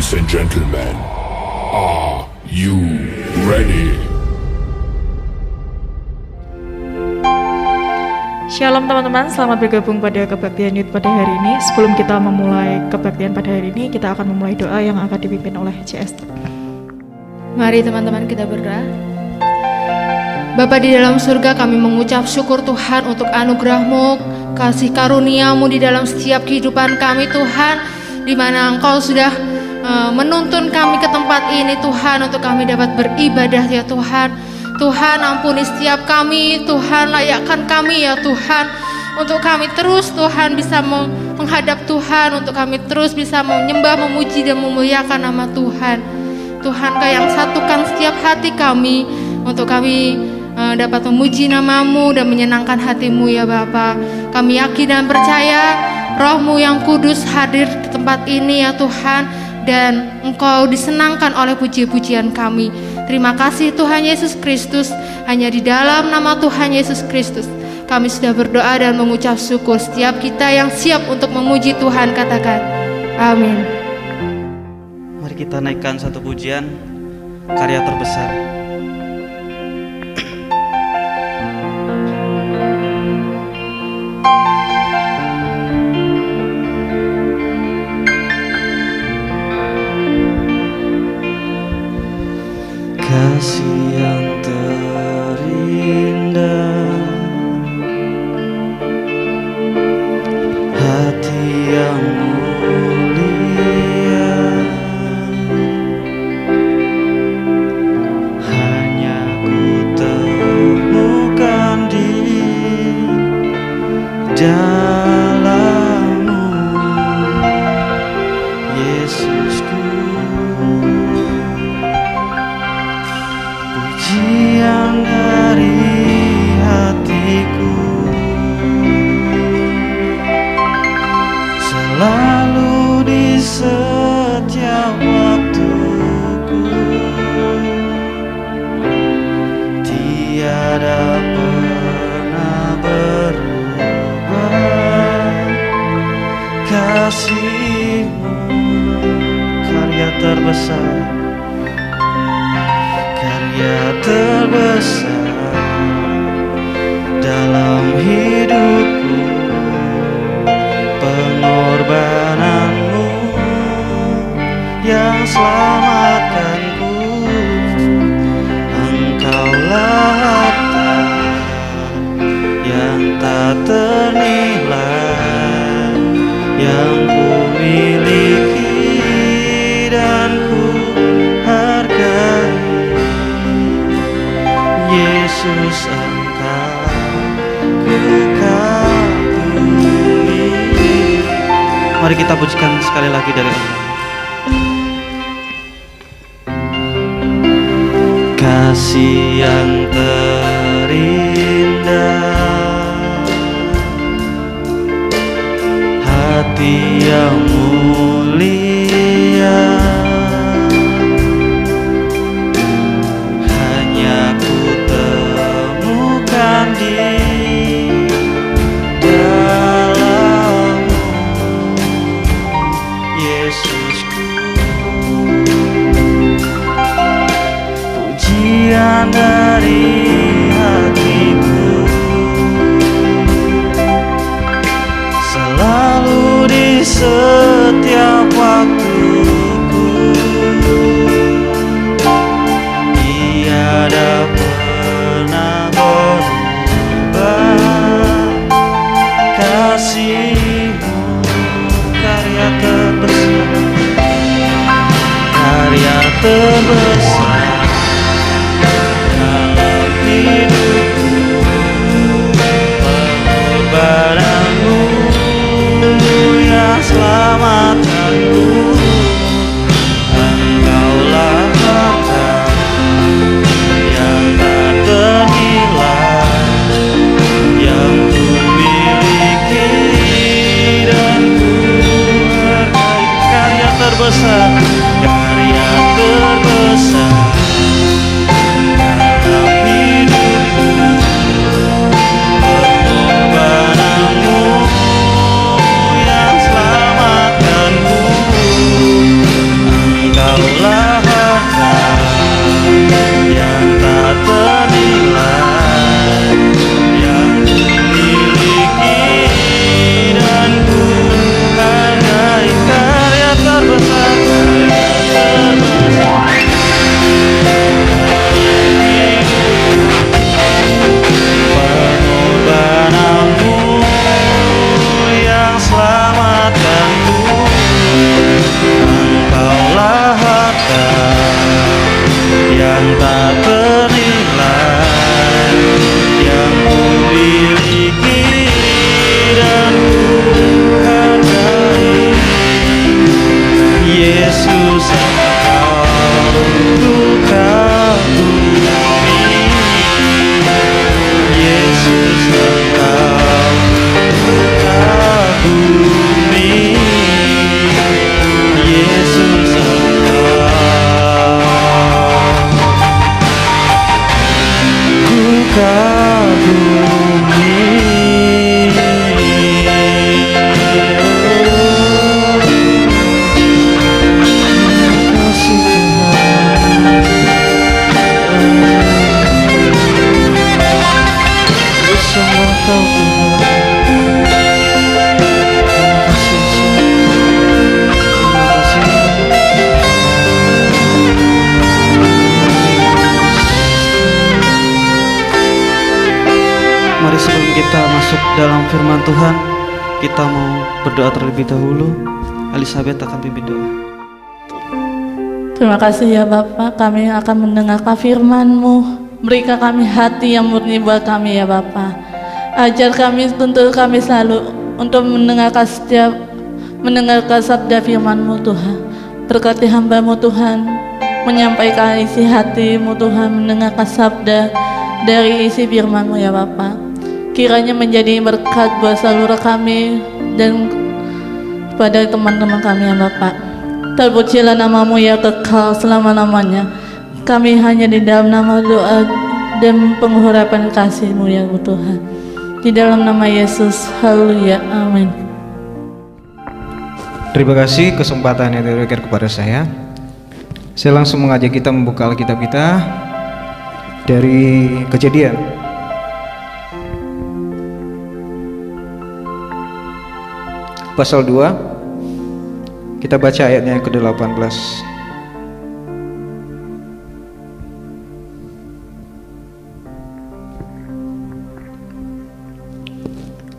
Ladies and gentlemen, are you ready? Shalom teman-teman, selamat bergabung pada kebaktian Youth pada hari ini. Sebelum kita memulai kebaktian pada hari ini, kita akan memulai doa yang akan dipimpin oleh CS. Mari teman-teman kita berdoa. Bapa di dalam surga, kami mengucap syukur Tuhan untuk anugerah-Mu, kasih karunia-Mu di dalam setiap kehidupan kami Tuhan, di mana Engkau sudah menuntun kami ke tempat ini Tuhan, untuk kami dapat beribadah ya Tuhan. Tuhan ampuni setiap kami, Tuhan layakkan kami ya Tuhan, untuk kami terus Tuhan bisa menghadap Tuhan, untuk kami terus bisa menyembah, memuji dan memuliakan nama Tuhan. Tuhan Kau yang satukan setiap hati kami, untuk kami dapat memuji nama-Mu dan menyenangkan hati-Mu ya Bapa. Kami yakin dan percaya Roh-Mu yang kudus hadir di tempat ini ya Tuhan, dan Engkau disenangkan oleh puji-pujian kami. Terima kasih Tuhan Yesus Kristus, hanya di dalam nama Tuhan Yesus Kristus kami sudah berdoa dan mengucap syukur. Setiap kita yang siap untuk memuji Tuhan katakan amin. Mari kita naikkan satu pujian, karya terbesar. Kasih yang terindah, hati yang mulia, hanya ku temukan di dalam-Mu, Yesusku. Pujian dari hatiku selalu di setiap waktuku, tiada pernah berubah. Kasih-Mu karya terbesar, karya terbesar dalam hidupku. Pengorbanan-Mu yang selamatkanku, Engkaulah harta yang tak ternilai, yang ku miliki dan ku hargai. Yesus, Engkau ku kagumi. Mari kita pujikan sekali lagi dari Allah. Kasih yang terindah, hati yang mulia, hanya ku temukan di dalam-Mu, Yesusku. Pujian dari hatiku selalu di setiap waktuku, tiada pernah berubah. Kasih-Mu karya terbesar, karya terbesar dalam hidupku. Pengorbanan-Mu yang selamatkanku, Engkaulah harta yang tak ternilai, yang ku miliki dan ku hargai. Karya terbesar, karya terbesar dalam hidupku. Pengorbanan-Mu yang selamatkanku, yang tak ternilai, yang memiliki dan menghargai. Yesus Engkau ku kagumi, Yesus Engkau ku kagumi, Yesus ku kagumi. Kasih Tuhan, bersama Kau Tuhan. Terima kasih Yesus, terima kasih. Mari sebelum kita masuk dalam firman Tuhan, kita mau berdoa terlebih dahulu. Elizabeth akan pimpin doa. Terima kasih ya Bapak, kami akan mendengarkan firman-Mu. Berikan kami hati yang murni buat kami ya Bapak. Ajar kami, tuntun kami selalu untuk mendengarkan sabda firman-Mu Tuhan. Berkati hamba-Mu Tuhan, menyampaikan isi hati-Mu Tuhan, mendengarkan sabda dari isi firman-Mu ya Bapak. Kiranya menjadi berkat buat seluruh kami dan kepada teman-teman kami ya Bapak. Terpujilah nama-Mu ya kekal selama-lamanya. Kami hanya di dalam nama doa dan pengharapan kasih-Mu ya Tuhan. Di dalam nama Yesus, haleluya, amin. Terima kasih kesempatan yang diberikan kepada saya. Saya langsung mengajak kita membuka Alkitab kita dari Kejadian. Pasal 2. Kita baca ayatnya yang ke-18.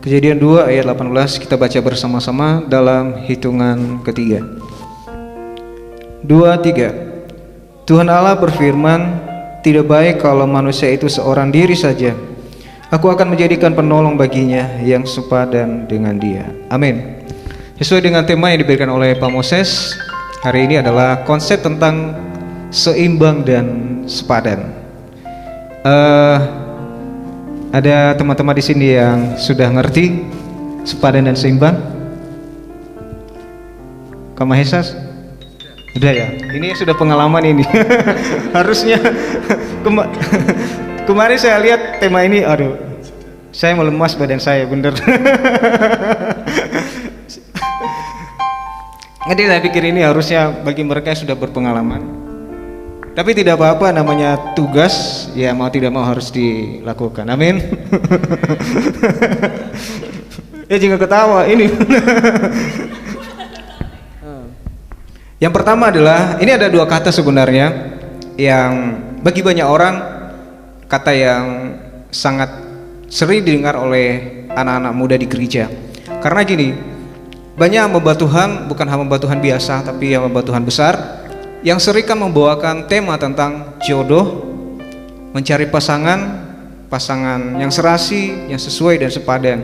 Kejadian 2 ayat 18 kita baca bersama-sama dalam hitungan ketiga. 2, 3. Tuhan Allah berfirman, tidak baik kalau manusia itu seorang diri saja. Aku akan menjadikan penolong baginya yang sepadan dengan dia. Amin. Sesuai dengan tema yang diberikan oleh Pak Moses, hari ini adalah konsep tentang seimbang dan sepadan. Ada teman-teman di sini yang sudah ngerti sepadan dan seimbang? Kak Mahesas? Udah ya? Ini sudah pengalaman ini. Harusnya kemarin saya lihat tema ini, aduh, saya melemas badan saya, bener. Jadi saya pikir ini harusnya bagi mereka yang sudah berpengalaman. Tapi tidak apa-apa, namanya tugas, ya mau tidak mau harus dilakukan. Amin. Ya jangan ketawa ini. Yang pertama adalah, ini ada dua kata sebenarnya yang bagi banyak orang kata yang sangat sering didengar oleh anak-anak muda di gereja. Karena gini, banyak hamba Tuhan, bukan hamba Tuhan biasa, tapi hamba Tuhan besar, yang sering kan membawakan tema tentang jodoh, mencari pasangan yang serasi, yang sesuai dan sepadan.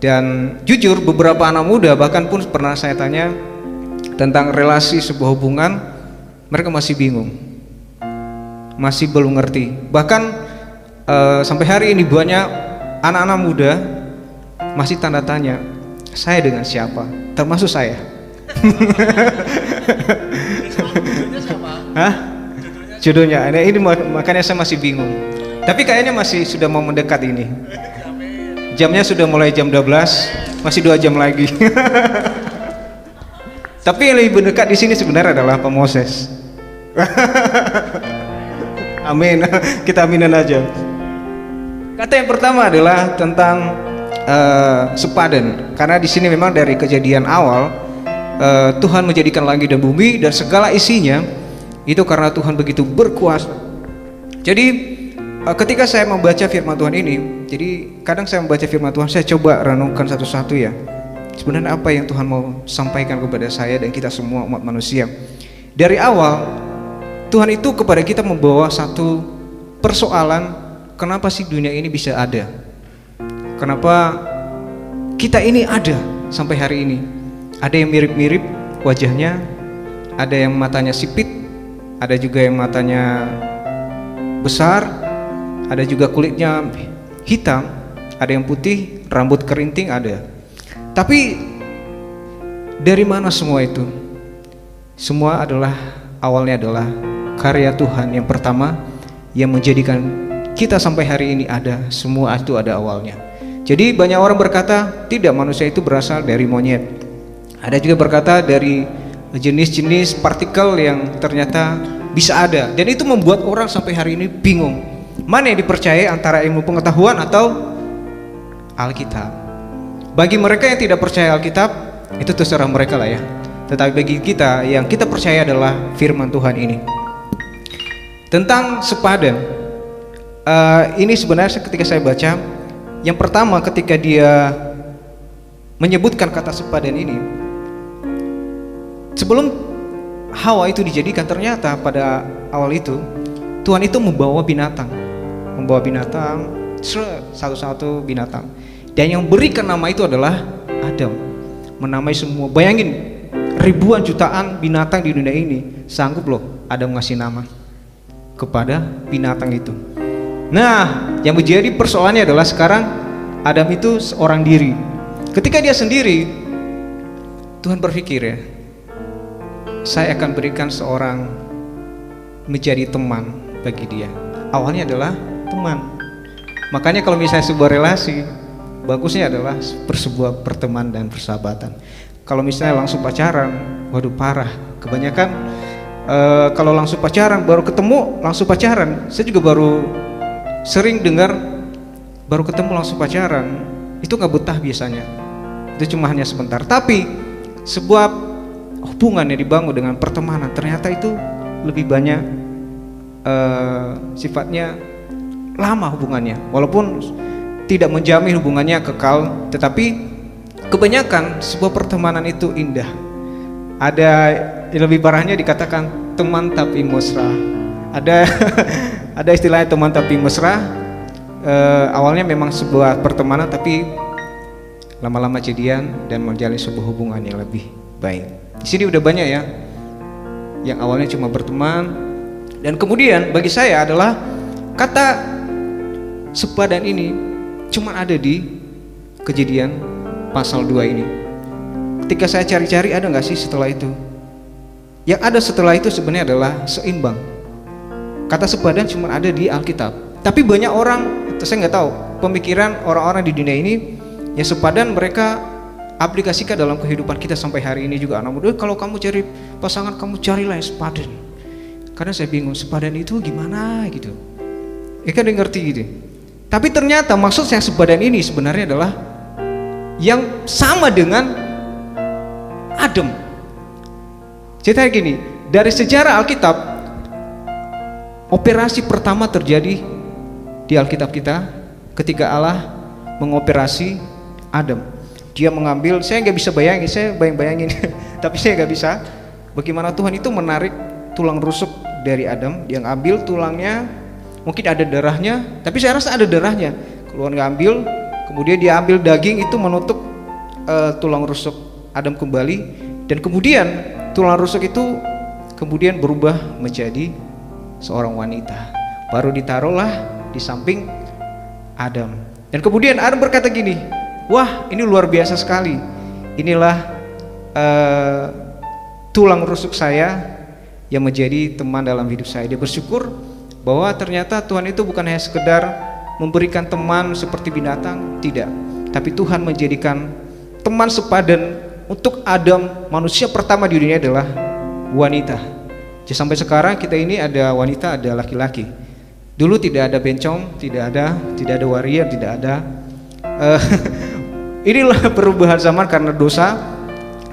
Dan jujur beberapa anak muda bahkan pun pernah saya tanya tentang relasi sebuah hubungan, mereka masih bingung, masih belum ngerti. Bahkan sampai hari ini banyak anak-anak muda masih tanda tanya, saya dengan siapa? Termasuk saya. Hah? Jodohnya? Nah, ini makanya saya masih bingung. Tapi kayaknya masih sudah mau mendekat ini. Jamnya sudah mulai jam 12, masih 2 jam lagi. Tapi yang lebih mendekat di sini sebenarnya adalah Pak Moses. Amin. Kita aminan aja. Kata yang pertama adalah tentang sepadan, karena di sini memang dari kejadian awal Tuhan menjadikan langit dan bumi dan segala isinya itu karena Tuhan begitu berkuasa. Jadi ketika saya membaca firman Tuhan ini, jadi kadang saya membaca firman Tuhan, saya coba renungkan satu-satu ya, sebenarnya apa yang Tuhan mau sampaikan kepada saya dan kita semua umat manusia. Dari awal Tuhan itu kepada kita membawa satu persoalan, kenapa sih dunia ini bisa ada? Kenapa kita ini ada sampai hari ini? Ada yang mirip-mirip wajahnya, ada yang matanya sipit, ada juga yang matanya besar, ada juga kulitnya hitam, ada yang putih, rambut kerinting ada. Tapi dari mana semua itu? Semua awalnya adalah karya Tuhan yang pertama yang menjadikan kita sampai hari ini ada. Semua itu ada awalnya. Jadi banyak orang berkata tidak, manusia itu berasal dari monyet. Ada juga berkata dari jenis-jenis partikel yang ternyata bisa ada. Dan itu membuat orang sampai hari ini bingung. Mana yang dipercaya antara ilmu pengetahuan atau Alkitab? Bagi mereka yang tidak percaya Alkitab, itu terserah mereka lah ya. Tetapi bagi kita yang kita percaya adalah firman Tuhan ini. Tentang sepadan, ini sebenarnya ketika saya baca, yang pertama ketika dia menyebutkan kata sepadan ini, sebelum Hawa itu dijadikan, ternyata pada awal itu Tuhan itu membawa binatang satu-satu binatang, dan yang berikan nama itu adalah Adam. Menamai semua, bayangin ribuan jutaan binatang di dunia ini, sanggup loh Adam ngasih nama kepada binatang itu. Nah, yang menjadi persoalannya adalah sekarang Adam itu seorang diri. Ketika dia sendiri, Tuhan berpikir ya, saya akan berikan seorang menjadi teman bagi dia. Awalnya adalah teman. Makanya kalau misalnya sebuah relasi, bagusnya adalah sebuah pertemanan dan persahabatan. Kalau misalnya langsung pacaran, waduh parah. Kebanyakan kalau langsung pacaran, baru ketemu langsung pacaran. Saya juga baru sering dengar baru ketemu langsung pacaran, itu nggak betah biasanya. Itu cuma hanya sebentar. Tapi sebuah hubungan yang dibangun dengan pertemanan, ternyata itu lebih banyak sifatnya lama hubungannya. Walaupun tidak menjamin hubungannya kekal, tetapi kebanyakan sebuah pertemanan itu indah. Ada yang lebih parahnya dikatakan teman tapi mesra. Ada istilahnya teman tapi mesra. Awalnya memang sebuah pertemanan, tapi lama-lama jadian dan menjalin sebuah hubungan yang lebih baik. Di sini udah banyak ya yang awalnya cuma berteman, dan kemudian bagi saya adalah kata sepadan ini cuma ada di Kejadian pasal 2 ini. Ketika saya cari-cari, ada nggak sih setelah itu? Yang ada setelah itu sebenarnya adalah seimbang. Kata sepadan cuma ada di Alkitab. Tapi banyak orang, atau saya nggak tahu, pemikiran orang-orang di dunia ini yang sepadan mereka aplikasikan dalam kehidupan kita sampai hari ini juga. Anak muda, kalau kamu cari pasangan, kamu carilah yang sepadan. Karena saya bingung, sepadan itu gimana gitu. Ya kan dia ngerti gitu. Tapi ternyata maksud yang sepadan ini sebenarnya adalah yang sama dengan Adam. Cerita gini, dari sejarah Alkitab, operasi pertama terjadi di Alkitab kita ketika Allah mengoperasi Adam. Dia mengambil, saya nggak bisa bayangin, saya bayangin, tapi saya nggak bisa. Bagaimana Tuhan itu menarik tulang rusuk dari Adam, dia ngambil tulangnya, mungkin ada darahnya, tapi saya rasa ada darahnya. Keluar ngambil, kemudian dia ambil daging itu menutup tulang rusuk Adam kembali, dan kemudian tulang rusuk itu kemudian berubah menjadi seorang wanita. Baru ditaruhlah di samping Adam. Dan kemudian Adam berkata gini, wah ini luar biasa sekali. Inilah tulang rusuk saya yang menjadi teman dalam hidup saya. Dia bersyukur bahwa ternyata Tuhan itu bukan hanya sekedar memberikan teman seperti binatang, tidak. Tapi Tuhan menjadikan teman sepadan untuk Adam, manusia pertama di dunia adalah wanita. Jadi sampai sekarang kita ini ada wanita, ada laki-laki. Dulu tidak ada bencong, tidak ada waria, tidak ada. Inilah perubahan zaman karena dosa.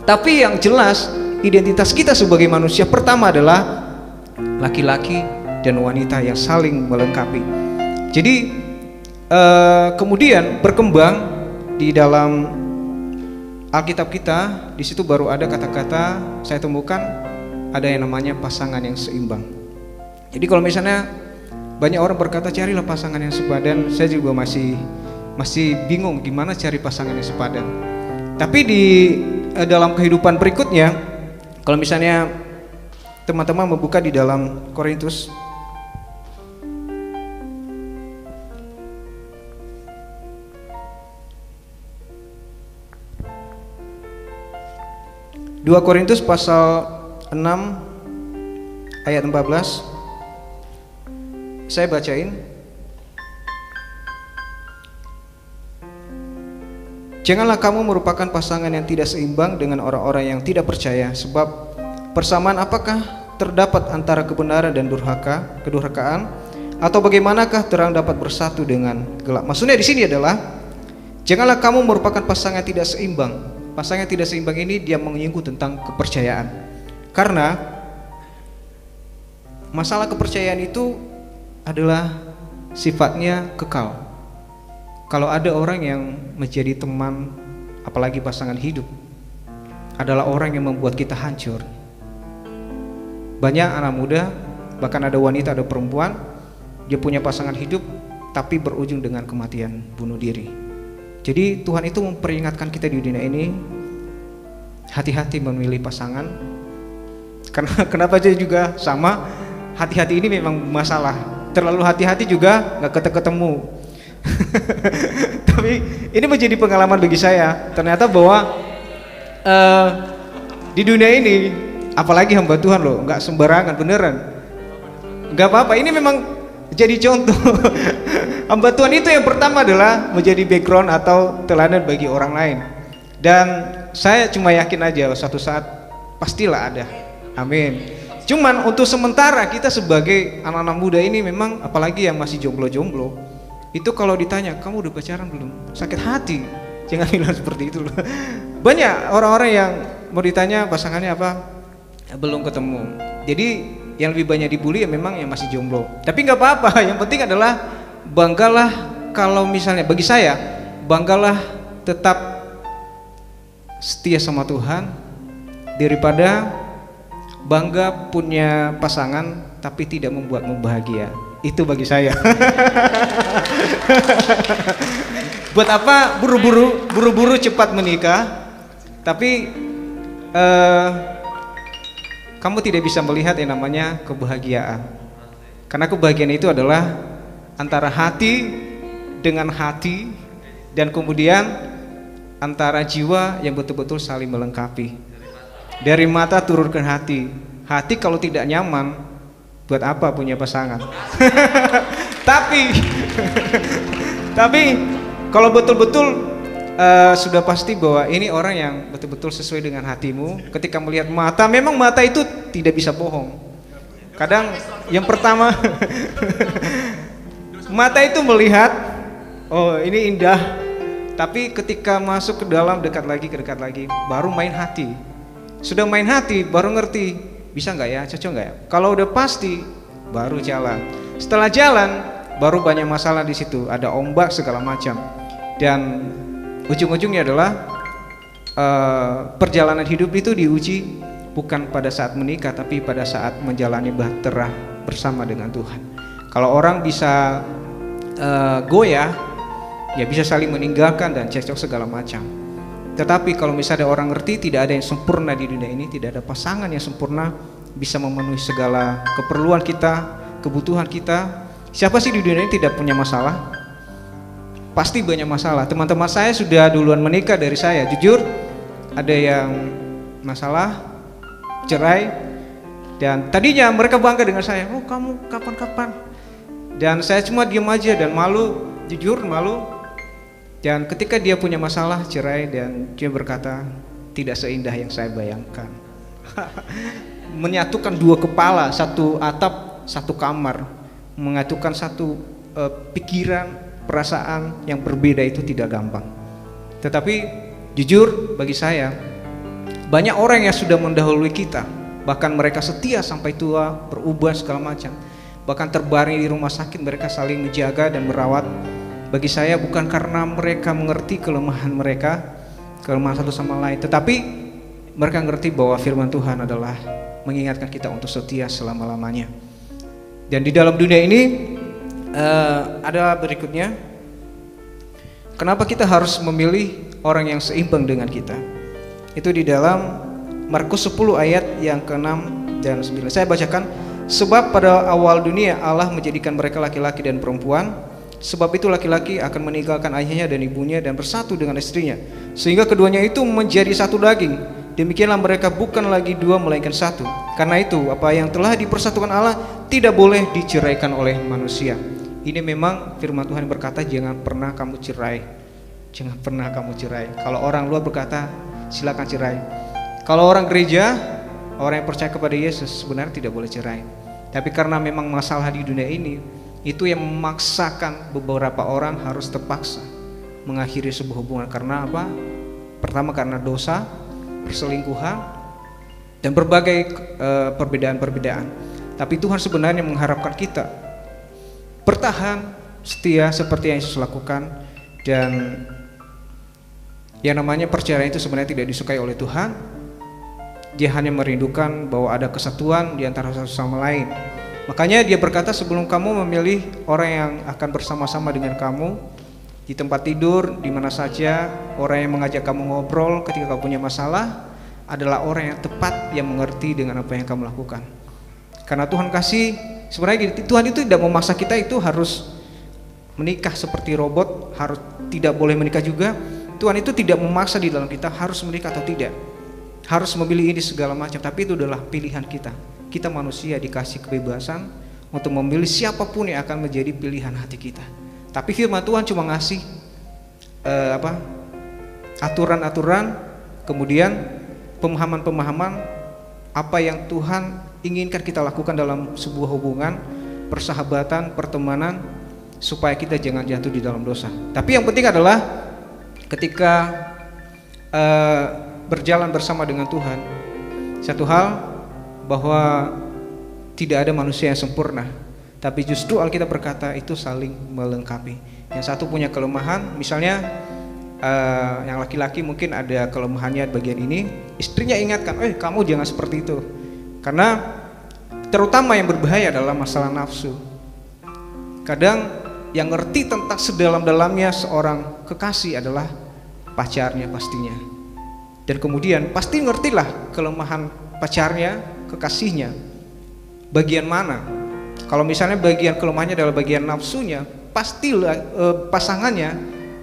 Tapi yang jelas identitas kita sebagai manusia pertama adalah laki-laki dan wanita yang saling melengkapi. Jadi kemudian berkembang di dalam Alkitab kita, di situ baru ada kata-kata saya temukan ada yang namanya pasangan yang seimbang. Jadi kalau misalnya banyak orang berkata carilah pasangan yang sepadan, saya juga masih bingung gimana cari pasangan yang sepadan. Tapi di dalam kehidupan berikutnya, kalau misalnya teman-teman membuka di dalam Korintus 2 Korintus pasal 6 ayat 14. Saya bacain. Janganlah kamu merupakan pasangan yang tidak seimbang dengan orang-orang yang tidak percaya, sebab persamaan apakah terdapat antara kebenaran dan kedurhakaan? Atau bagaimanakah terang dapat bersatu dengan gelap? Maksudnya di sini adalah janganlah kamu merupakan pasangan yang tidak seimbang. Pasangan yang tidak seimbang ini dia menyinggung tentang kepercayaan. Karena masalah kepercayaan itu adalah sifatnya kekal. Kalau ada orang yang menjadi teman, apalagi pasangan hidup, adalah orang yang membuat kita hancur. Banyak anak muda, bahkan ada wanita, ada perempuan, dia punya pasangan hidup tapi berujung dengan kematian, bunuh diri. Jadi Tuhan itu memperingatkan kita di dunia ini, hati-hati memilih pasangan. Karena kenapa aja juga sama, hati-hati ini memang masalah. Terlalu hati-hati juga nggak ketemu. Tapi ini menjadi pengalaman bagi saya. Ternyata bahwa di dunia ini, apalagi hamba Tuhan loh, nggak sembarangan, beneran. Nggak apa-apa. Ini memang jadi contoh. Hamba Tuhan itu yang pertama adalah menjadi background atau teladan bagi orang lain. Dan saya cuma yakin aja suatu saat pastilah ada. Amin. Cuman untuk sementara kita sebagai anak-anak muda ini memang, apalagi yang masih jomblo-jomblo, itu kalau ditanya kamu udah pacaran belum, sakit hati. Jangan bilang seperti itu loh. Banyak orang-orang yang mau ditanya pasangannya apa, belum ketemu. Jadi yang lebih banyak dibully ya memang yang masih jomblo. Tapi nggak apa-apa. Yang penting adalah banggalah, kalau misalnya bagi saya, banggalah tetap setia sama Tuhan daripada bangga punya pasangan tapi tidak membuatmu bahagia. Itu bagi saya. Buat apa buru-buru cepat menikah tapi kamu tidak bisa melihat yang namanya kebahagiaan. Karena kebahagiaan itu adalah antara hati dengan hati, dan kemudian antara jiwa yang betul-betul saling melengkapi. Dari mata turun ke hati. Hati kalau tidak nyaman, buat apa punya pasangan? Tapi kalau betul-betul sudah pasti bahwa ini orang yang betul-betul sesuai dengan hatimu, ketika melihat mata, memang mata itu tidak bisa bohong. Kadang yang pertama mata itu melihat, oh ini indah, tapi ketika masuk ke dalam, dekat lagi, baru main hati. Sudah main hati, baru ngerti, bisa nggak ya, cocok nggak ya. Kalau udah pasti, baru jalan. Setelah jalan, baru banyak masalah di situ, ada ombak segala macam. Dan ujung-ujungnya adalah perjalanan hidup itu diuji bukan pada saat menikah, tapi pada saat menjalani bahtera bersama dengan Tuhan. Kalau orang bisa goyah, ya bisa saling meninggalkan dan cekcok segala macam. Tetapi kalau misalnya orang ngerti tidak ada yang sempurna di dunia ini, tidak ada pasangan yang sempurna bisa memenuhi segala keperluan kita, kebutuhan kita. Siapa sih di dunia ini tidak punya masalah? Pasti banyak masalah. Teman-teman saya sudah duluan menikah dari saya. Jujur, ada yang masalah, cerai, dan tadinya mereka bangga dengan saya. Oh kamu kapan-kapan? Dan saya cuma diam aja dan malu, jujur malu. Dan ketika dia punya masalah, cerai, dan dia berkata, tidak seindah yang saya bayangkan. Menyatukan dua kepala, satu atap, satu kamar, menyatukan satu pikiran, perasaan yang berbeda itu tidak gampang. Tetapi jujur bagi saya, banyak orang yang sudah mendahului kita, bahkan mereka setia sampai tua, berubah segala macam, bahkan terbaring di rumah sakit, mereka saling menjaga dan merawat. Bagi saya bukan karena mereka mengerti kelemahan mereka, kelemahan satu sama lain, tetapi mereka mengerti bahwa firman Tuhan adalah mengingatkan kita untuk setia selama-lamanya. Dan di dalam dunia ini ada berikutnya, kenapa kita harus memilih orang yang seimbang dengan kita. Itu di dalam Markus 10 ayat yang ke-6 dan 9. Saya bacakan, sebab pada awal dunia Allah menjadikan mereka laki-laki dan perempuan, sebab itu laki-laki akan meninggalkan ayahnya dan ibunya dan bersatu dengan istrinya, sehingga keduanya itu menjadi satu daging. Demikianlah mereka bukan lagi dua melainkan satu. Karena itu apa yang telah dipersatukan Allah tidak boleh diceraikan oleh manusia. Ini memang firman Tuhan berkata, jangan pernah kamu cerai. Jangan pernah kamu cerai. Kalau orang luar berkata silakan cerai. Kalau orang gereja, orang yang percaya kepada Yesus sebenarnya tidak boleh cerai. Tapi karena memang masalah di dunia ini, itu yang memaksakan beberapa orang harus terpaksa mengakhiri sebuah hubungan. Karena apa? Pertama karena dosa, perselingkuhan, dan berbagai perbedaan-perbedaan. Tapi Tuhan sebenarnya mengharapkan kita bertahan setia seperti yang Yesus lakukan. Dan yang namanya perceraian itu sebenarnya tidak disukai oleh Tuhan. Dia hanya merindukan bahwa ada kesatuan di antara satu sama lain. Makanya dia berkata, sebelum kamu memilih orang yang akan bersama-sama dengan kamu di tempat tidur, di mana saja, orang yang mengajak kamu ngobrol ketika kamu punya masalah adalah orang yang tepat, yang mengerti dengan apa yang kamu lakukan. Karena Tuhan kasih, sebenarnya Tuhan itu tidak memaksa kita itu harus menikah seperti robot, harus tidak boleh menikah juga. Tuhan itu tidak memaksa di dalam kita harus menikah atau tidak, harus memilih ini segala macam. Tapi itu adalah pilihan kita. Kita manusia dikasih kebebasan untuk memilih siapapun yang akan menjadi pilihan hati kita. Tapi firman Tuhan cuma ngasih aturan-aturan, kemudian pemahaman-pemahaman apa yang Tuhan inginkan kita lakukan dalam sebuah hubungan, persahabatan, pertemanan, supaya kita jangan jatuh di dalam dosa. Tapi yang penting adalah ketika berjalan bersama dengan Tuhan, satu hal bahwa tidak ada manusia yang sempurna. Tapi justru Alkitab berkata itu saling melengkapi. Yang satu punya kelemahan, misalnya yang laki-laki mungkin ada kelemahannya bagian ini, istrinya ingatkan, kamu jangan seperti itu. Karena terutama yang berbahaya adalah masalah nafsu. Kadang yang ngerti tentang sedalam-dalamnya seorang kekasih adalah pacarnya pastinya. Dan kemudian pasti ngertilah kelemahan pacarnya, kekasihnya, bagian mana. Kalau misalnya bagian kelemahannya adalah bagian nafsunya, pastilah pasangannya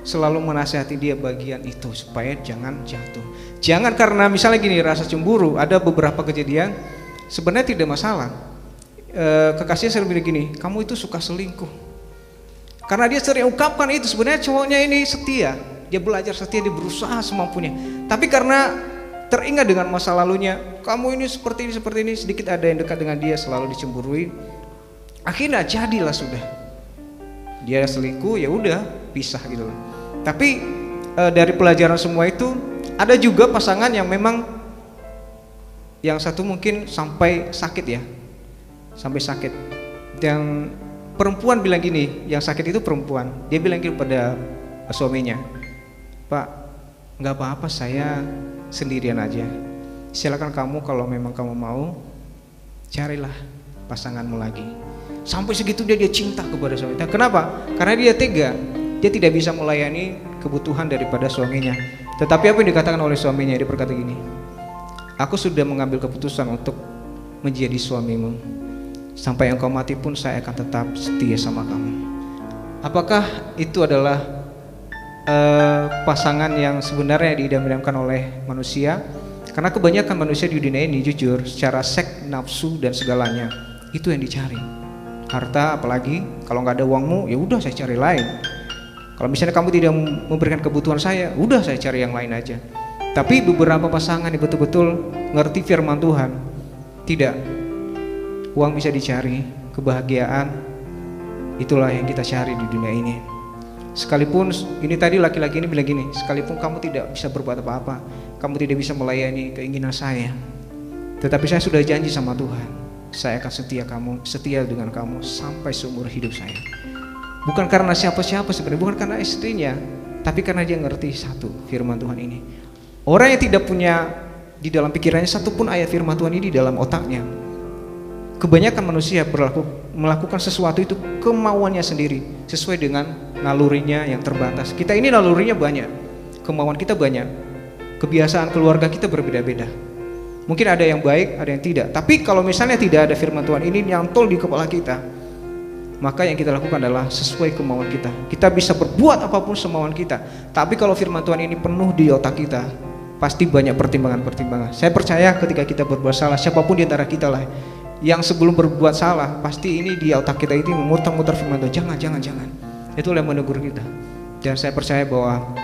selalu menasihati dia bagian itu supaya jangan jatuh. Jangan karena misalnya gini, rasa cemburu, ada beberapa kejadian sebenarnya tidak masalah. Kekasihnya sering bilang gini, kamu itu suka selingkuh. Karena dia sering ungkapkan itu, sebenarnya cowoknya ini setia, dia belajar setia, dia berusaha semampunya. Tapi karena teringat dengan masa lalunya, kamu ini seperti ini, sedikit ada yang dekat dengan dia selalu dicemburui. Akhirnya jadilah sudah dia selingkuh, ya udah pisah gitu loh. Tapi dari pelajaran semua itu ada juga pasangan yang memang yang satu mungkin sampai sakit ya, sampai sakit. Dan perempuan bilang gini, yang sakit itu perempuan, dia bilang gini pada suaminya, Pak, nggak apa-apa, saya sendirian aja. Silakan kamu kalau memang kamu mau, carilah pasanganmu lagi. Sampai segitu dia cinta kepada suaminya. Kenapa? Karena dia tega, dia tidak bisa melayani kebutuhan daripada suaminya. Tetapi apa yang dikatakan oleh suaminya? Dia berkata gini, aku sudah mengambil keputusan untuk menjadi suamimu. Sampai engkau mati pun saya akan tetap setia sama kamu. Apakah itu adalah pasangan yang sebenarnya diidam-idamkan oleh manusia? Karena kebanyakan manusia di dunia ini jujur, secara seks, nafsu dan segalanya itu yang dicari. Harta, apalagi kalau nggak ada uangmu, ya udah saya cari lain. Kalau misalnya kamu tidak memberikan kebutuhan saya, udah saya cari yang lain aja. Tapi beberapa pasangan yang betul-betul ngerti firman Tuhan, tidak, uang bisa dicari, kebahagiaan itulah yang kita cari di dunia ini. Sekalipun ini tadi laki-laki ini bilang gini, sekalipun kamu tidak bisa berbuat apa-apa, kamu tidak bisa melayani keinginan saya, tetapi saya sudah janji sama Tuhan, saya akan setia dengan kamu sampai seumur hidup saya. Bukan karena siapa-siapa sebenarnya, bukan karena istrinya, tapi karena dia ngerti satu firman Tuhan ini. Orang yang tidak punya di dalam pikirannya satupun ayat firman Tuhan ini di dalam otaknya, kebanyakan manusia berlaku melakukan sesuatu itu kemauannya sendiri, sesuai dengan nalurinya yang terbatas. Kita ini nalurinya banyak, kemauan kita banyak, kebiasaan keluarga kita berbeda-beda. Mungkin ada yang baik, ada yang tidak. Tapi kalau misalnya tidak ada firman Tuhan ini nyantol di kepala kita, maka yang kita lakukan adalah sesuai kemauan kita. Kita bisa berbuat apapun semauan kita. Tapi kalau firman Tuhan ini penuh di otak kita, pasti banyak pertimbangan-pertimbangan. Saya percaya ketika kita berbuat salah, siapapun di antara kita lah yang sebelum berbuat salah, pasti ini di otak kita ini memutar-mutar firman Tuhan. Jangan. Itulah yang menegur kita. Dan saya percaya bahwa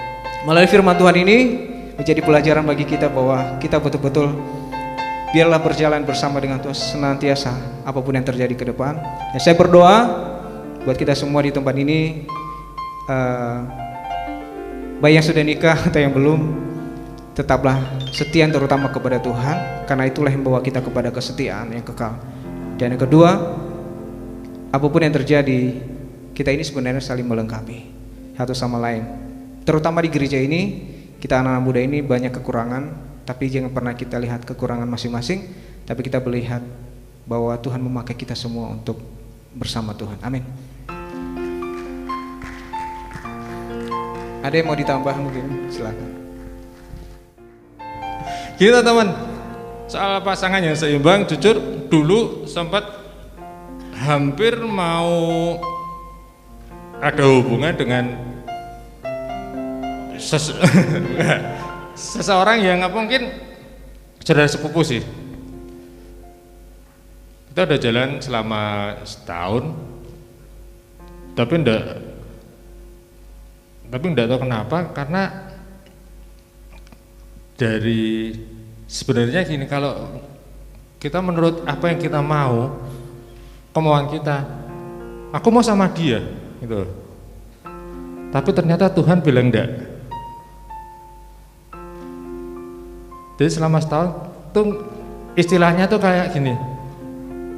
melalui firman Tuhan ini menjadi pelajaran bagi kita bahwa kita betul-betul biarlah berjalan bersama dengan Tuhan senantiasa apapun yang terjadi ke depan. Dan saya berdoa buat kita semua di tempat ini, baik yang sudah nikah atau yang belum, tetaplah setia terutama kepada Tuhan, karena itulah yang membawa kita kepada kesetiaan yang kekal. Dan yang kedua, apapun yang terjadi, kita ini sebenarnya saling melengkapi satu sama lain. Terutama di gereja ini, kita anak-anak muda ini banyak kekurangan, tapi jangan pernah kita lihat kekurangan masing-masing, tapi kita melihat bahwa Tuhan memakai kita semua untuk bersama Tuhan. Amin. Ada yang mau ditambah mungkin? Silakan. Gini teman, soal pasangan yang seimbang, jujur dulu sempat hampir mau ada hubungan dengan seseorang yang mungkin saudara sepupu sih. Kita udah jalan selama setahun, tapi enggak tahu kenapa, karena dari sebenarnya gini, kalau kita menurut apa yang kita mau, kemauan kita, aku mau sama dia gitu. Tapi ternyata Tuhan bilang enggak. Jadi selama setahun tuh istilahnya tuh kayak gini.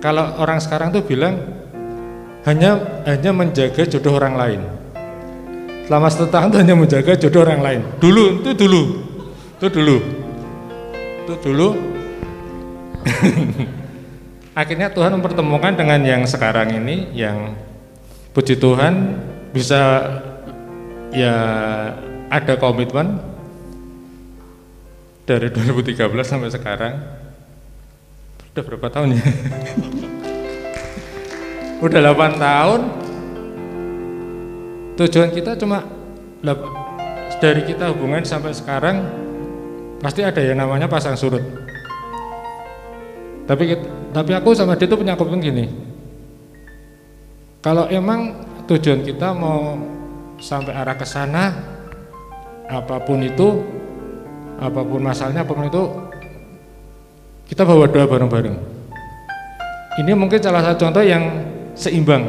Kalau orang sekarang tuh bilang hanya menjaga jodoh orang lain. Selama setahun tuh hanya menjaga jodoh orang lain. Itu dulu. Akhirnya Tuhan mempertemukan dengan yang sekarang ini, yang puji Tuhan bisa ya ada komitmen dari 2013 sampai sekarang. Udah berapa tahun ya? Udah 8 tahun. Tujuan kita cuma dari kita hubungan sampai sekarang pasti ada yang namanya pasang surut. Tapi aku sama dia tuh punya komitmen gini. Kalau emang tujuan kita mau sampai arah ke sana, apapun itu, apapun masalahnya, apapun itu, kita bawa doa bareng-bareng. Ini mungkin salah satu contoh yang seimbang.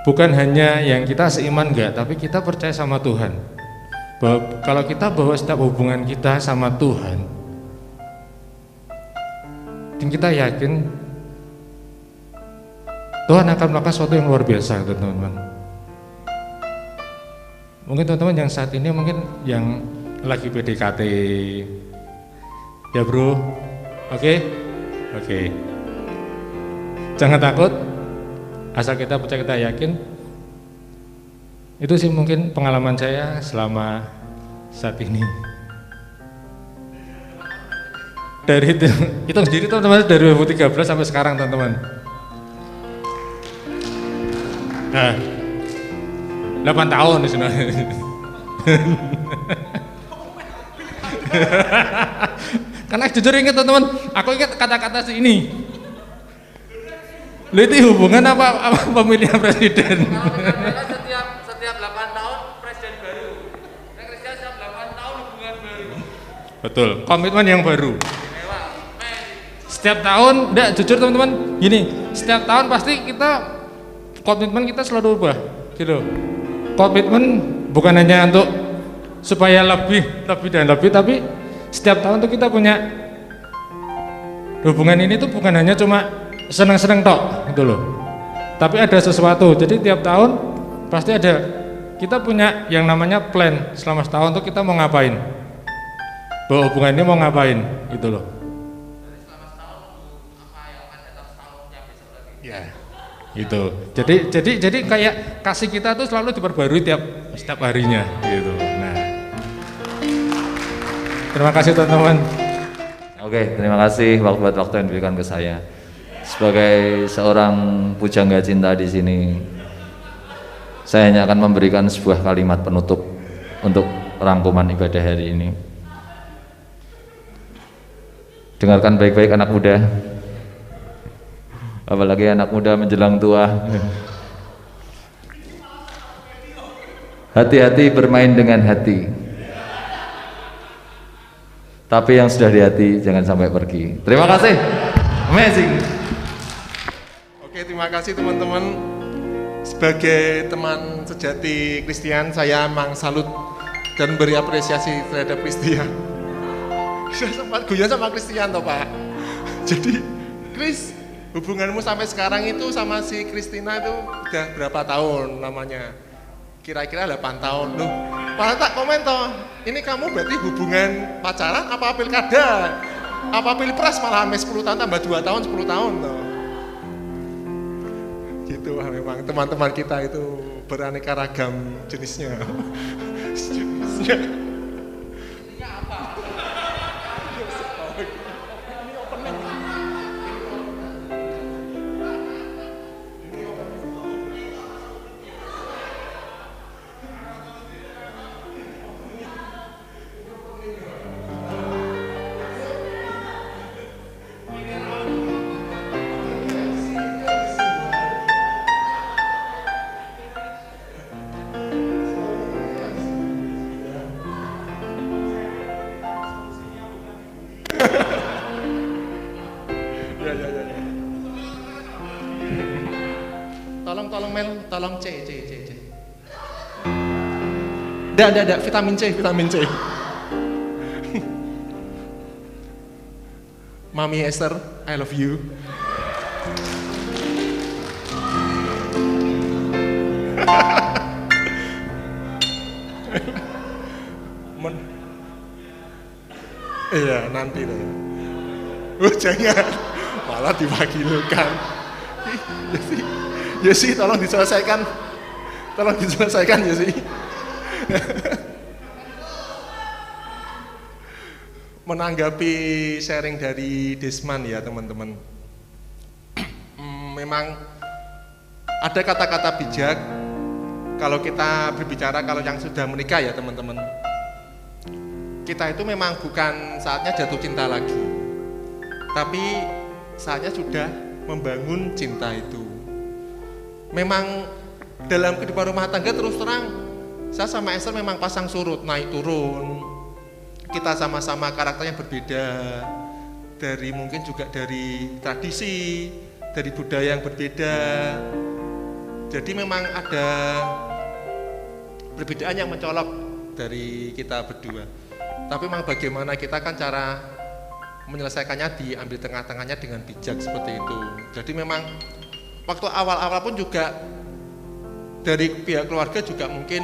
Bukan hanya yang kita seiman enggak, tapi kita percaya sama Tuhan. Bahwa kalau kita bawa setiap hubungan kita sama Tuhan, dan kita yakin Tuhan akan melakukan sesuatu yang luar biasa, teman-teman. Mungkin teman-teman yang saat ini mungkin yang lagi PDKT, ya bro, oke. Jangan takut, asal kita percaya, kita yakin. Itu sih mungkin pengalaman saya selama saat ini. Dari itu sendiri teman-teman, dari 2013 sampai sekarang teman-teman. Nah, 8 tahun di sana. Karena jujur ingat teman-teman, aku ingat kata-kata si ini. Lu itu hubungan apa pemilihan presiden? Setiap 8 tahun presiden baru. Indonesia setiap 8 tahun hubungan baru. Betul, komitmen yang baru. Setiap tahun, enggak, jujur teman-teman, gini, setiap tahun pasti kita komitmen kita selalu ubah, gitu. Komitmen bukan hanya untuk supaya lebih dan lebih, tapi setiap tahun tuh kita punya hubungan ini tuh bukan hanya cuma senang-senang tok, gitu loh. Tapi ada sesuatu. Jadi tiap tahun pasti ada, kita punya yang namanya plan selama setahun tuh kita mau ngapain, bahwa hubungan ini mau ngapain, gitu loh. Ya, gitu. Jadi kayak kasih kita tuh selalu diperbarui setiap harinya, gitu. Nah, terima kasih teman-teman. Oke, terima kasih buat waktu yang diberikan ke saya. Sebagai seorang pujangga cinta di sini, saya hanya akan memberikan sebuah kalimat penutup untuk rangkuman ibadah hari ini. Dengarkan baik-baik anak muda, apalagi anak muda menjelang tua. Hati-hati bermain dengan hati, tapi yang sudah di hati jangan sampai pergi. Terima kasih. Amazing. Oke, terima kasih teman-teman. Sebagai teman sejati Christian, saya memang salut dan beri apresiasi terhadap Christian. Saya sempat guyon sama Christian toh Pak. Jadi Chris, hubunganmu sampai sekarang itu sama si Christina itu udah berapa tahun namanya? Kira-kira 8 tahun. Loh, malah tak komen toh, ini kamu berarti hubungan pacaran apa pilkada? Apa pilpres malah sampai 10 tahun tambah 2 tahun 10 tahun toh. Gitu memang teman-teman kita itu beraneka ragam jenisnya. Jenisnya. Tolong Mel, tolong C. Nggak, vitamin C. Mami Esther, I love you. Iya, nanti deh. Jangan, malah diwakilkan. Yesi, tolong diselesaikan Yesi. Menanggapi sharing dari Desman ya teman-teman, memang ada kata-kata bijak kalau kita berbicara kalau yang sudah menikah ya teman-teman. Kita itu memang bukan saatnya jatuh cinta lagi, tapi saatnya sudah membangun cinta itu. Memang dalam kehidupan rumah tangga terus terang saya sama Esther memang pasang surut, naik turun. Kita sama-sama karakternya berbeda, dari mungkin juga dari tradisi, dari budaya yang berbeda. Jadi memang ada perbedaan yang mencolok dari kita berdua. Tapi memang bagaimana kita kan cara menyelesaikannya diambil tengah-tengahnya dengan bijak seperti itu. Jadi memang waktu awal-awal pun juga dari pihak keluarga juga mungkin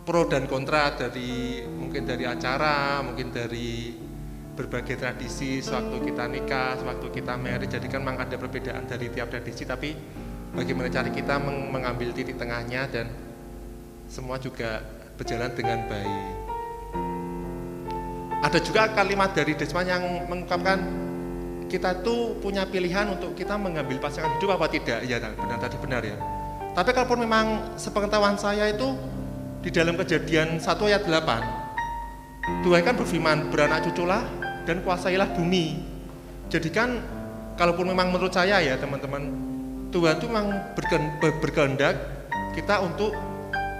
pro dan kontra, mungkin dari acara, mungkin dari berbagai tradisi sewaktu kita nikah, sewaktu kita married. Jadi kan memang ada perbedaan dari tiap tradisi, tapi bagaimana cara kita mengambil titik tengahnya dan semua juga berjalan dengan baik. Ada juga kalimat dari Desman yang mengungkapkan kita tuh punya pilihan untuk kita mengambil pasangan hidup apa tidak. Iya, benar ya. Tapi kalaupun memang sepengetahuan saya itu di dalam Kejadian 1 ayat 8, Tuhan kan berfirman, beranak cuculah dan kuasailah bumi. Jadi kan kalaupun memang menurut saya ya teman-teman, Tuhan itu memang berkehendak kita untuk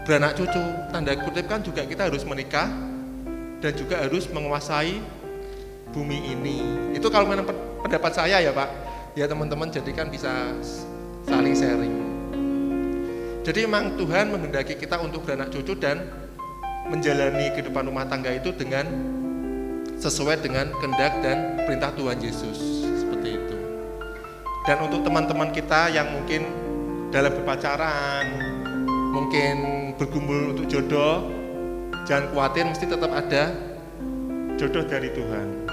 beranak cucu. Tanda kutip kan juga kita harus menikah dan juga harus menguasai bumi ini. Itu kalau memang pendapat saya ya Pak, ya teman-teman, jadi kan bisa saling sharing. Jadi memang Tuhan menghendaki kita untuk beranak cucu dan menjalani kehidupan rumah tangga itu dengan sesuai dengan kehendak dan perintah Tuhan Yesus, seperti itu. Dan untuk teman-teman kita yang mungkin dalam berpacaran, mungkin bergumul untuk jodoh, jangan khawatir, mesti tetap ada jodoh dari Tuhan.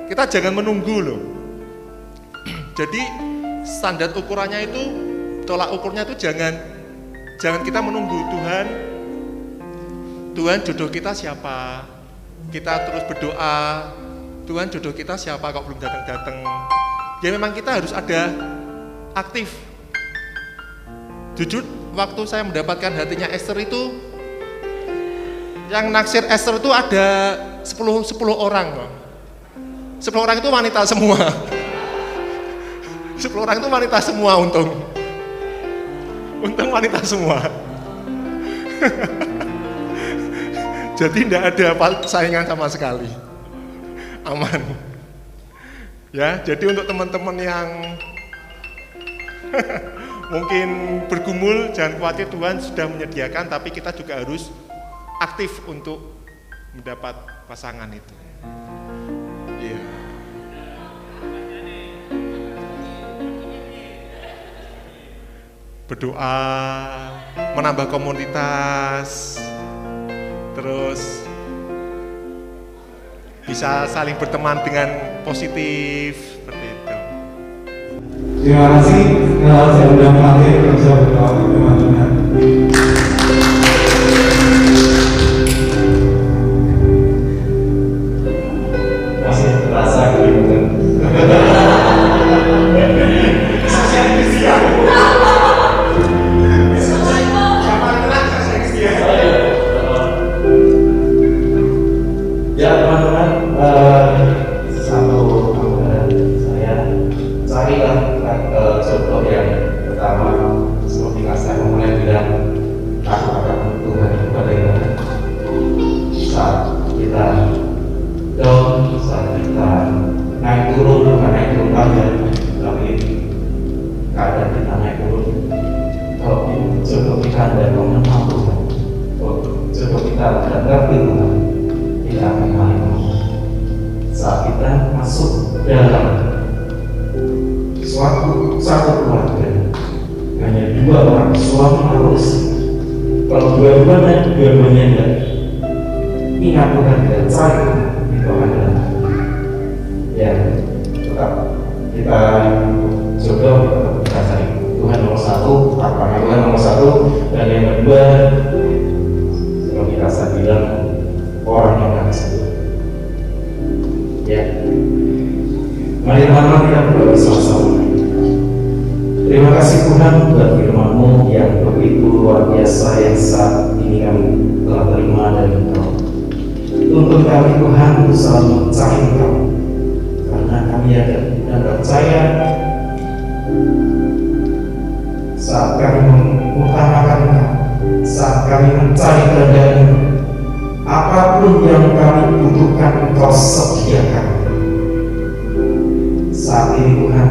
Kita jangan menunggu loh. Jadi standar ukurannya itu, tolak ukurnya itu jangan kita menunggu Tuhan jodoh kita siapa, kita terus berdoa, Tuhan jodoh kita siapa kok belum datang-datang. Ya memang kita harus ada aktif. Jujur waktu saya mendapatkan hatinya Esther itu, yang naksir Esther itu ada 10 orang. 10 orang itu wanita semua. 10 orang itu wanita semua, untung wanita semua. Jadi tidak ada saingan sama sekali, aman. Ya, jadi untuk teman-teman yang mungkin bergumul, jangan khawatir, Tuhan sudah menyediakan, tapi kita juga harus aktif untuk mendapat pasangan itu. Iya. Berdoa, menambah komunitas, terus bisa saling berteman dengan positif, seperti itu. Terima kasih. Saya sudah melatih bisa berdoa teman-teman. Masih terasa gitu. Ya teman-teman, satu gambaran saya carilah contoh yang pertama, seperti saya mulai bilang, aku akan Tuhan bagaimana saat kita down, saat kita naik turun, bukan naik turun aja, tapi keadaan kita naik turun. Kalau jodoh kita dan mengenal Tuhan, jodoh kita dan ngerti Tuhan, kita akan paling saat kita masuk dalam satu keluarga, hanya 2 orang, suami atau istri. Kalau dua-duanya tidak ingat Tuhan dan cari itu adalah ya tetap kita jodoh, kita cari Tuhan nomor 1, pasangan Tuhan nomor 1, dan yang kedua kalau kita bilang orang yang akan satu. Ya, mari teman-teman kita berdoa bersama-sama. Terima kasih Tuhan buat firman-Mu yang begitu luar biasa yang saat ini kami telah terima dari Engkau. Tuntun kami Tuhan untuk selalu mencari Engkau, karena kami yakin dan percaya saat kami mengutamakan Engkau, saat kami mencari kehendak-Mu, apapun yang kami butuhkan Engkau sediakan. Saat ini Tuhan,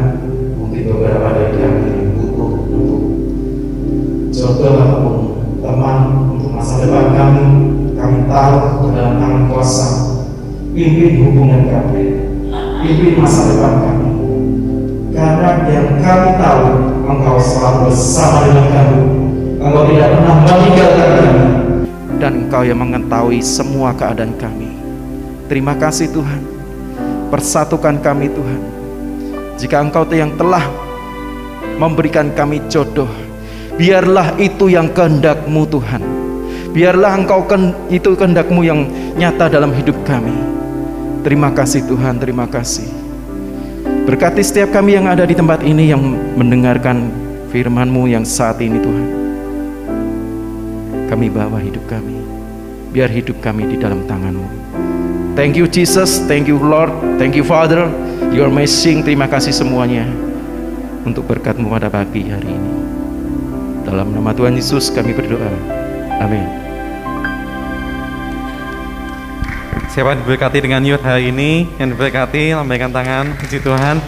mungkin beberapa dari kami yang butuh untuk jodoh ataupun teman untuk masa depan kami taruh ke dalam tangan kuasa. Pimpin hubungan kami, pimpin masa depan kami, karena yang kami tahu Engkau selalu bersama dengan kami. Engkau tidak pernah meninggalkan kami, dan Engkau yang mengetahui semua keadaan kami. Terima kasih Tuhan, persatukan kami Tuhan. Jika Engkau yang telah memberikan kami jodoh, biarlah itu yang kehendak-Mu Tuhan. Biarlah Engkau itu kehendak-Mu yang nyata dalam hidup kami. Terima kasih Tuhan, terima kasih. Berkati setiap kami yang ada di tempat ini yang mendengarkan firman-Mu yang saat ini Tuhan. Kami bawa hidup kami, biar hidup kami di dalam tangan-Mu. Thank you Jesus, thank you Lord, thank you Father, you are amazing. Terima kasih semuanya untuk berkat-Mu pada pagi hari ini. Dalam nama Tuhan Yesus kami berdoa, amin. Siapa yang diberkati dengan youth hari ini, yang diberkati lambaikan tangan, puji Tuhan.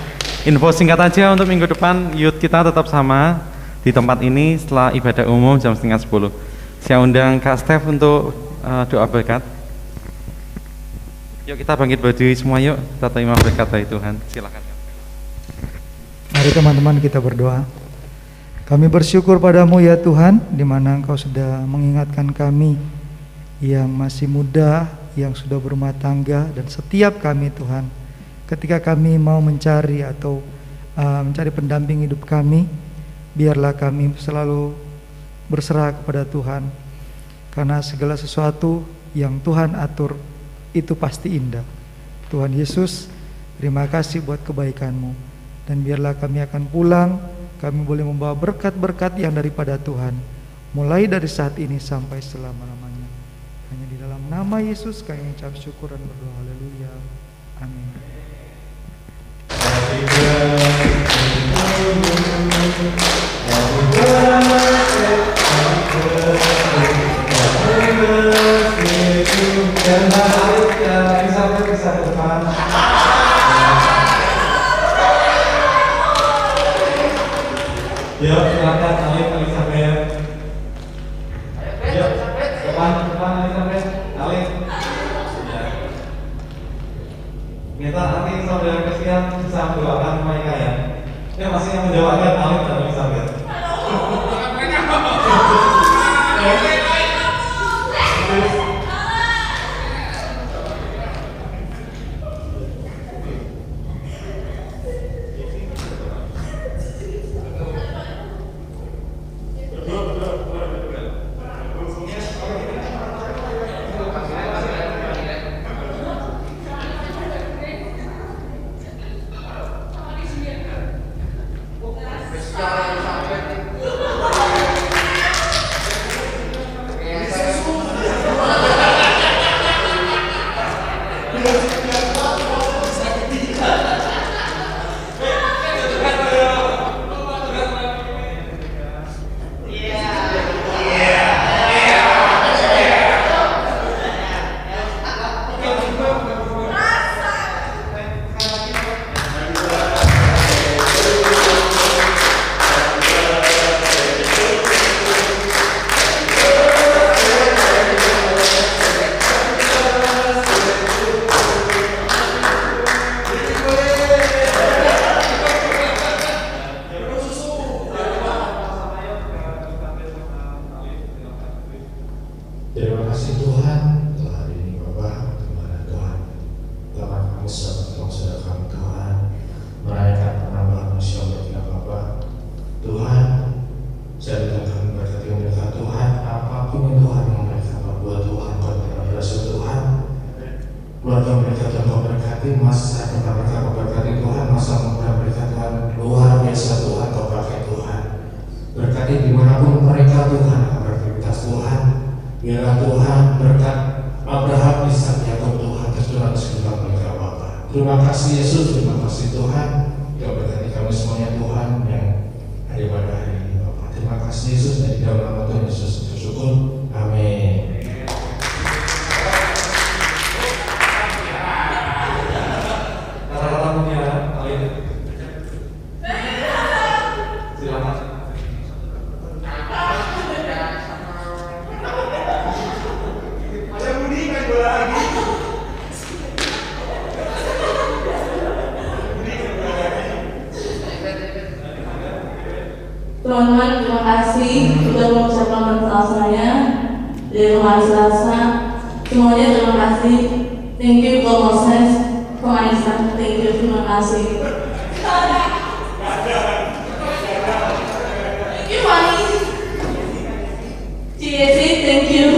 Info singkat aja untuk minggu depan, youth kita tetap sama di tempat ini setelah ibadah umum jam 9:30. Saya undang Kak Steph untuk doa berkat. Yuk kita bangkit berdiri semua, yuk kita terima berkat dari Tuhan. Silakan. Mari teman-teman kita berdoa. Kami bersyukur padamu ya Tuhan, di mana Engkau sudah mengingatkan kami yang masih muda, yang sudah berumah tangga, dan setiap kami Tuhan, ketika kami mau mencari atau mencari pendamping hidup kami. Biarlah kami selalu berserah kepada Tuhan, karena segala sesuatu yang Tuhan atur itu pasti indah. Tuhan Yesus, terima kasih buat kebaikan-Mu, dan biarlah kami akan pulang, kami boleh membawa berkat-berkat yang daripada Tuhan, mulai dari saat ini sampai selama-lamanya. Hanya di dalam nama Yesus kami mengucap syukur dan berdoa. Haleluya. Amin. Yuk, silakan Alif Elizabeth. Yuk, depan Elizabeth. Alif. Minta nanti saudara Christian bisa mendoakan mereka ya. Ya masih yang mendoakan Alif dan Elizabeth. Terima kasih Tuhan untuk hari ini Bapak, terima Tuhan. Telah kami saudara kami Tuhan merayakan penambahan usia mereka Bapak. Tuhan, jadikan kami berkati mereka Tuhan, apapun yang Tuhan yang mereka berbuat Tuhan, Kau berhasil Tuhan. Keluarga mereka Tuhan Kau berkati, masa depan mereka Kau berkati Tuhan, masa muda mereka Tuhan luar biasa Tuhan Kau pakai Tuhan. Berkati dimanapun mereka Tuhan, beraktivitas Tuhan. Biarlah Tuhan berkat Abraham, Ishak, Yakub Tuhan tercurah di sekitar mereka Bapa. Terima kasih Yesus, terima kasih Tuhan. Kau berkati kami semuanya Tuhan yang ada pada hari ini Bapa. Terima kasih Yesus, dan di dalam nama Tuhan Yesus bersyukur. Amin. Teman-teman, terima kasih sudah mengucapkan mental saya di rumah Selasa. Semuanya terima kasih. Thank you for Moses, for Aisyah. Thank you, terima kasih. Thank you, Fani. CSC, thank you.